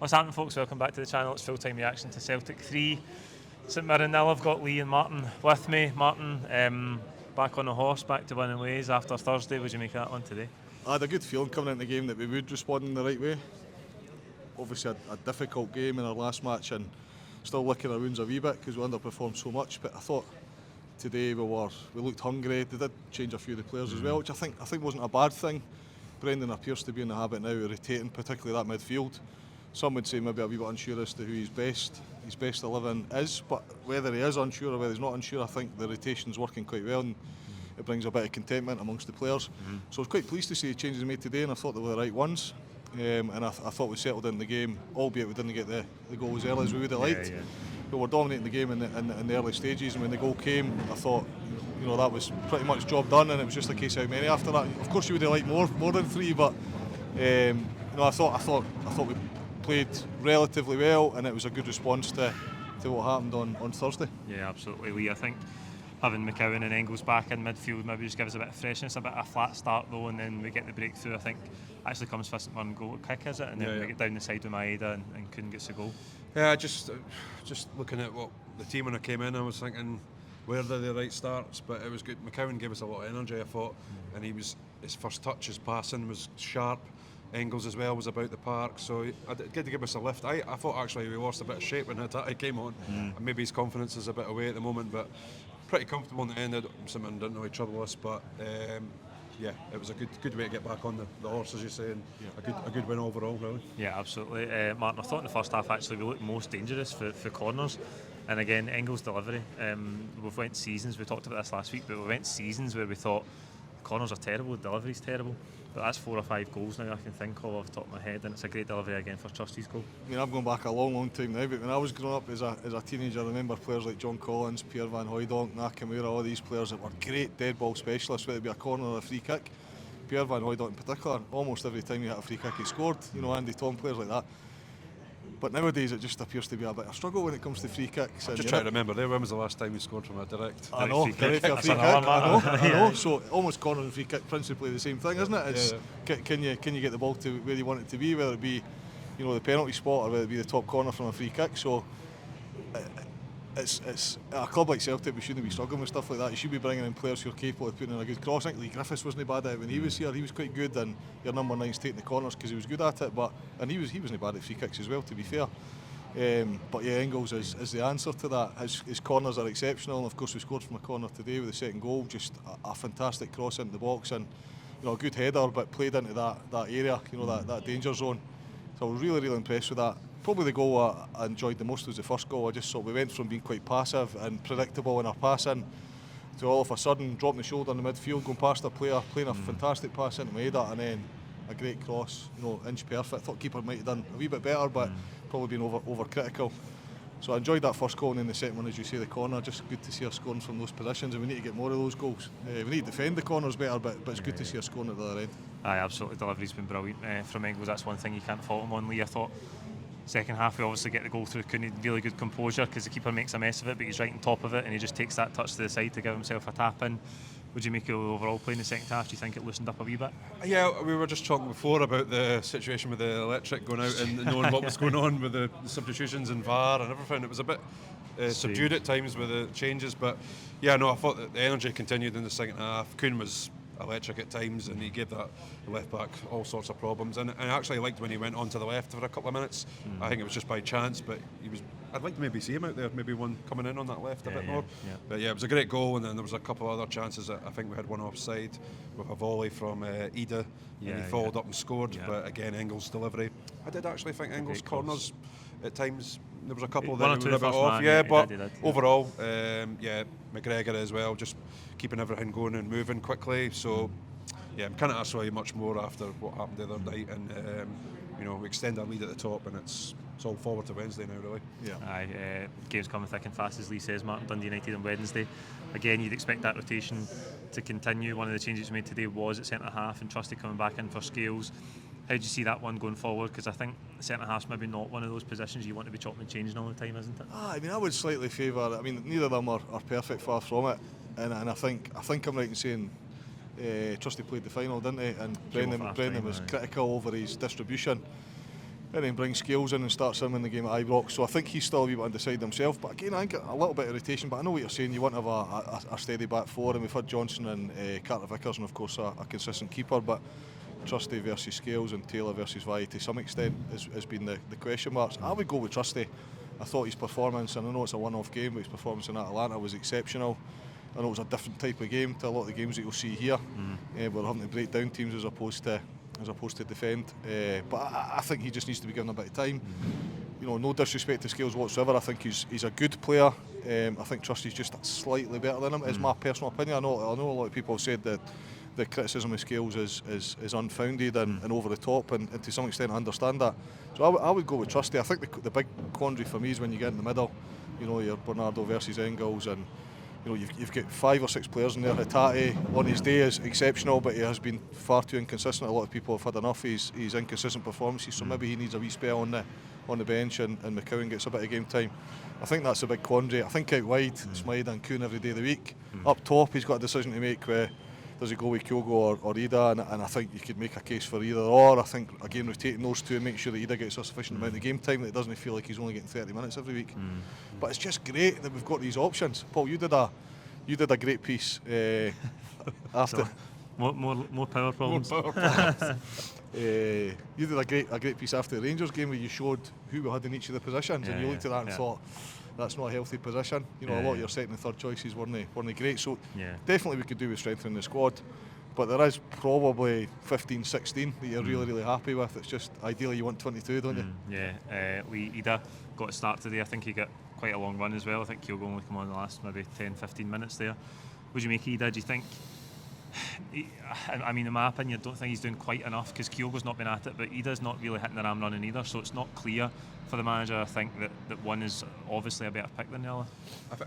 What's happening, folks? Welcome back to the channel. It's full-time reaction to Celtic 3, St Mirren 0. I've got Lee and Martin with me. Martin, back on the horse, back to winning ways after Thursday. What did you make of that one today? I had a good feeling coming into the game that we would respond in the right way. Obviously a difficult game in our last match and still licking our wounds a wee bit because we underperformed so much, but I thought today we looked hungry. They did change a few of the players as well, which I think wasn't a bad thing. Brendan appears to be in the habit now of rotating, particularly that midfield. Some would say maybe a wee bit unsure as to who his best 11 is, but whether he is unsure or whether he's not unsure, I think the rotation's working quite well and it brings a bit of contentment amongst the players. So I was quite pleased to see the changes made today, and I thought they were the right ones. And I thought we settled in the game, albeit we didn't get the goal as early as we would have liked. But we're dominating the game in the early stages, and when the goal came, I thought, that was pretty much job done, and it was just a case of how many after that. Of course, you would have liked more than 3, but I thought we played relatively well, and it was a good response to what happened on Thursday. Yeah, absolutely, Lee. I think having McCowan and Engels back in midfield maybe just gives us a bit of freshness, a bit of a flat start though, and then we get the breakthrough. I think actually comes for St Mirren goal kick, is it? And then we get down the side with Maeda and couldn't get the goal. Yeah, just looking at what the team when I came in, I was thinking, where are the right starts? But it was good. McCowan gave us a lot of energy, I thought, and his first touch, his passing was sharp. Engels as well was about the park, so I did to give us a lift. I thought actually we lost a bit of shape when Hatate came on, and maybe his confidence is a bit away at the moment, but pretty comfortable in the end. Something didn't really trouble us, but it was a good way to get back on the horse, as you say, and a good win overall, really. Yeah, absolutely. Martin, I thought in the first half actually we looked most dangerous for corners, and again Engels' delivery. We've went seasons, we talked about this last week, but we went seasons where we thought corners are terrible, the delivery's terrible. But that's 4 or 5 goals now I can think of off the top of my head, and it's a great delivery again for Trusty's goal. I mean, I've gone back a long time now, but when I was growing up as a teenager, I remember players like John Collins, Pierre Van Hooijdonk, Nakamura, all these players that were great dead ball specialists, whether it be a corner or a free kick. Pierre Van Hooijdonk in particular, almost every time you hit a free kick he scored, Andy Tom, players like that. But nowadays it just appears to be a bit of a struggle when it comes to free kicks. I'm just trying to remember there, when was the last time we scored from a direct? I know, direct for a free kick. I know. So almost corner and free kick principally the same thing, isn't it? It's, can you get the ball to where you want it to be, whether it be the penalty spot or whether it be the top corner from a free kick. So it's at a club like Celtic, we shouldn't be struggling with stuff like that. You should be bringing in players who are capable of putting in a good cross. I think Lee Griffiths wasn't bad at it when he was here. He was quite good, and your number 9's taking the corners because he was good at it. And he wasn't bad at free kicks as well, to be fair. But yeah, Engels is the answer to that. His corners are exceptional, and of course we scored from a corner today with the second goal. Just a fantastic cross into the box, and a good header, but played into that area, that danger zone. So I was really impressed with that. Probably the goal I enjoyed the most was the first goal. I just thought we went from being quite passive and predictable in our passing to all of a sudden dropping the shoulder in the midfield, going past a player, playing a fantastic pass into Maeda, and then a great cross, inch perfect. I thought keeper might have done a wee bit better, but probably been over critical. So I enjoyed that first goal, and then the second one, as you say, the corner. Just good to see us scoring from those positions, and we need to get more of those goals. We need to defend the corners better, but it's good to see us scoring at the other end. Aye, absolutely. Delivery's been brilliant from Engels. That's one thing you can't fault him on, Lee. I thought second half we obviously get the goal through really good composure because the keeper makes a mess of it, but he's right on top of it, and he just takes that touch to the side to give himself a tap in. Would you make it overall play in the second half? Do you think it loosened up a wee bit? Yeah, we were just talking before about the situation with the electric going out and knowing what was going on with the substitutions and VAR and everything. It was a bit subdued at times with the changes, but I thought that the energy continued in the second half. Kuhn was electric at times, and he gave that left back all sorts of problems, and I actually liked when he went onto the left for a couple of minutes. I think it was just by chance, but I'd like to maybe see him out there, maybe one coming in on that left a bit more. But it was a great goal, and then there was a couple of other chances. I think we had one offside with a volley from Ida, and he followed up and scored, but again Engels' delivery. I did actually think Engels' corners at times, there was a couple that were a bit off, but overall, McGregor as well, just keeping everything going and moving quickly. So I'm kind of asked for much more after what happened the other night, and we extend our lead at the top, and it's all forward to Wednesday now, really. Game's coming thick and fast, as Lee says. Martin, Dundee United on Wednesday. Again, you'd expect that rotation to continue. One of the changes made today was at centre half, and Trusty coming back in for Scales. How do you see that one going forward? Because I think centre half's maybe not one of those positions you want to be chopping and changing all the time, isn't it? I would slightly favour. Neither of them are perfect, far from it, and I think I'm right in saying Trusty played the final, didn't he? And Brendan was critical over his distribution. and then brings Scales in and starts him in the game at Ibrox. So I think he's still a wee bit undecided himself. But again, I think a little bit of rotation. But I know what you're saying. You want to have a steady back four, and we've had Johnson and Carter Vickers, and of course a consistent keeper. But Trusty versus Scales and Taylor versus Via to some extent has been the question marks. I would go with Trusty. I thought his performance, and I know it's a one-off game, but his performance in Atalanta was exceptional. I know it was a different type of game to a lot of the games that you'll see here. We're having to break down teams as opposed to defend. But I think he just needs to be given a bit of time. You know, no disrespect to Scales whatsoever. I think he's a good player. I think Trusty's just slightly better than him. It's my personal opinion. I know a lot of people have said that the criticism of Scales is unfounded and over the top, and to some extent I understand that. So I would go with Trusty. I think the big quandary for me is when you get in the middle. You know, your Bernardo versus Engels, and you know you've got 5 or 6 players in there. Hatate on his day is exceptional, but he has been far too inconsistent. A lot of people have had enough of his inconsistent performances, so maybe he needs a wee spell on the bench, and McCowan gets a bit of game time. I think that's a big quandary. I think out wide it's Maeda and Kuhn every day of the week. Up top he's got a decision to make where does he go with Kyogo or Ida, and I think you could make a case for either or. I think again rotating those two and make sure that Ida gets a sufficient amount of game time, that it doesn't feel like he's only getting 30 minutes every week. But it's just great that we've got these options. Paul, you did a great piece after. More power problems. You did a great piece after the Rangers game where you showed who we had in each of the positions, and you looked at that and thought, that's not a healthy position. You know, a lot of your second and third choices weren't great. So definitely we could do with strengthening the squad. But there is probably 15, 16 that you're really happy with. It's just ideally you want 22, don't you? Yeah, Ida got a start today. I think he got quite a long run as well. I think Kyogo only come on the last maybe 10, 15 minutes there. Would you make Ida? Do you think? I mean, in my opinion, I don't think he's doing quite enough because Kyogo's not been at it, but Ida's not really hitting the ram running either, so it's not clear for the manager. I think that one is obviously a better pick than the other.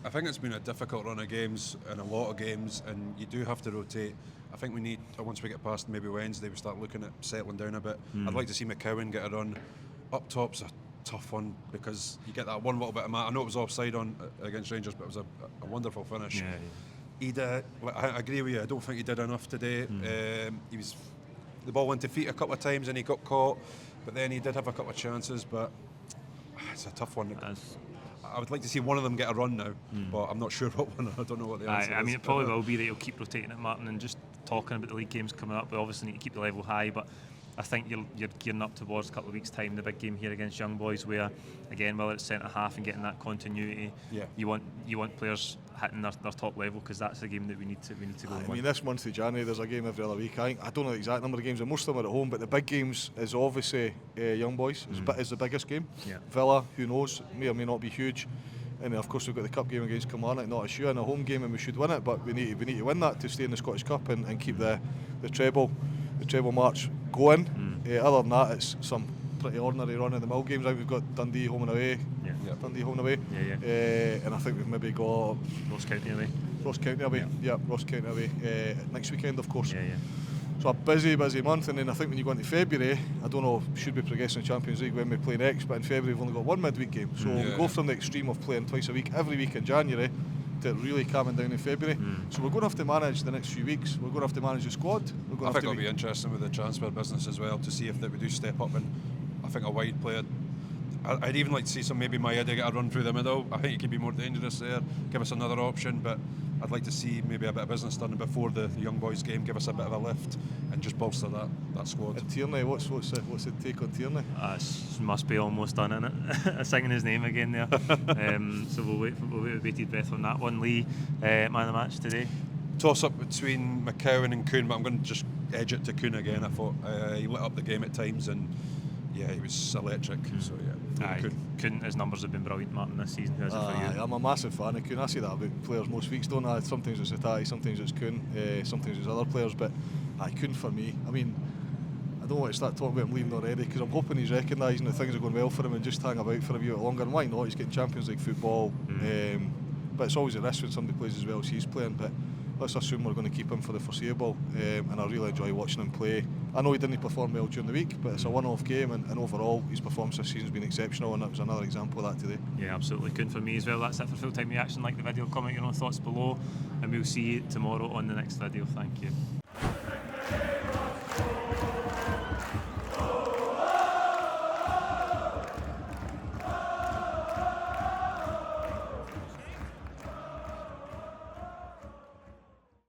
I think it's been a difficult run of games and a lot of games, and you do have to rotate. I think we need, once we get past maybe Wednesday, we start looking at settling down a bit. I'd like to see McCowan get a run. Up top's a tough one because you get that one little bit of I know it was offside on against Rangers, but it was a wonderful finish. Yeah. Ida, I agree with you. I don't think he did enough today. The ball went to feet a couple of times and he got caught, but then he did have a couple of chances. But it's a tough one. I would like to see one of them get a run now, but I'm not sure what one. I don't know what the answer is. I mean, it probably will be that he'll keep rotating it, Martin, and just talking about the league games coming up. We obviously need to keep the level high, but I think you're gearing up towards a couple of weeks' time, the big game here against Young Boys, where again, whether it's centre half and getting that continuity, you want players hitting their top level, because that's the game that we need to go. I mean, this month of January, there's a game every other week. I don't know the exact number of games, and most of them are at home. But the big games is obviously Young Boys. Is the biggest game. Villa, who knows, may or may not be huge. And then of course we've got the cup game against Kilmarnock, not a shoe in, a home game, and we should win it. But we need to win that to stay in the Scottish Cup and keep the treble march going. Other than that, it's some pretty ordinary run-of-the-mill games. I think we've got Dundee home and away. Dundee home and away. And I think we've maybe got Ross County away. Ross County away. Next weekend, of course. So a busy month, and then I think when you go into February, I don't know, should we progress in the Champions League when we play next, but in February we've only got one midweek game. So we go from the extreme of playing twice a week, every week in January, to really calming down in February. So we're going to have to manage the next few weeks. We're going to have to manage the squad. I think it'll be interesting with the transfer business as well to see if we do step up, and I think a wide player. I'd even like to see maybe Maeda get a run through the middle. I think he could be more dangerous there, give us another option, but I'd like to see maybe a bit of business done before the Young Boys game, give us a bit of a lift and just bolster that squad. And Tierney, what's the take on Tierney? Must be almost done, innit? Singing his name again there. So we'll wait with bated breath on that one. Lee, man of the match today? Toss up between McCowan and Kuhn, but I'm going to just edge it to Kuhn again. I thought he lit up the game at times, and he was electric. So Kuhn, his numbers have been brilliant, Martin, this season. How's it for you? I'm a massive fan of Kuhn. I say that about players most weeks, don't I? Sometimes it's Hatate, sometimes it's Kuhn, sometimes it's other players, but Kuhn for me. I mean, I don't want to start talking about him leaving already, because I'm hoping he's recognising that things are going well for him and just hang about for a bit longer. And why not? He's getting Champions League football, but it's always a risk when somebody plays as well as he's playing. But let's assume we're going to keep him for the foreseeable, and I really enjoy watching him play. I know he didn't perform well during the week, but it's a one-off game, and overall his performance this season has been exceptional, and that was another example of that today. Yeah, absolutely. Kuhn for me as well. That's it for full-time reaction. Like the video, comment your own thoughts below, and we'll see you tomorrow on the next video. Thank you.